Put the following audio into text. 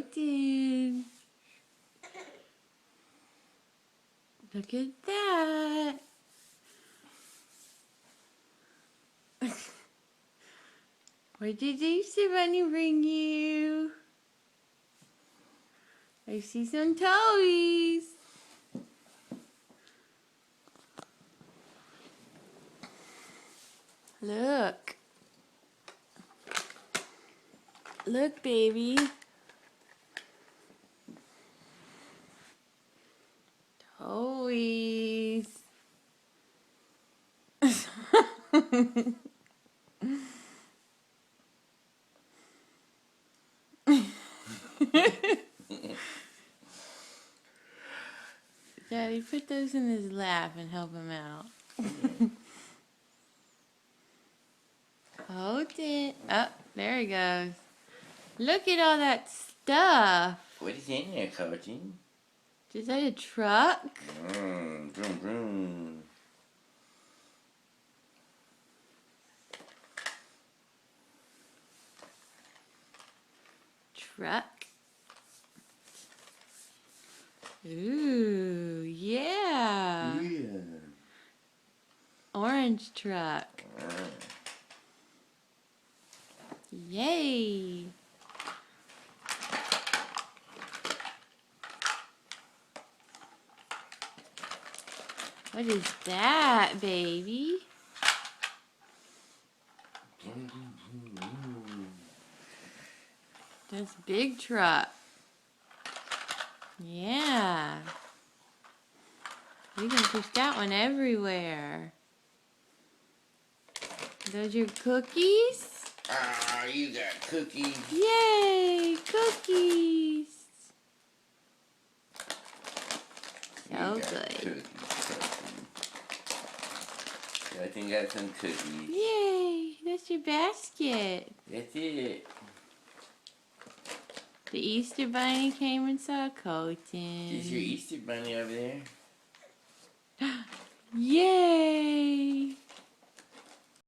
Colton. Look at that. What did Easter Bunny bring you? I see some toys. Look. Look, baby. Toys. Daddy, put those in his lap and help him out. Hold it. Oh, there he goes. Look at all that stuff. What is in there, Colton? Is that a truck? Vroom, vroom. Truck. Ooh, yeah. Yeah. Orange truck. Yay. What is that, baby? That's a big truck. Yeah. You can push that one everywhere. Those your cookies? Ah, you got cookies. Yay, cookies. So good. Cookies. Colton got some cookies. Yay, that's your basket. That's it. The Easter Bunny came and saw Colton. Is your Easter Bunny over there? Yay!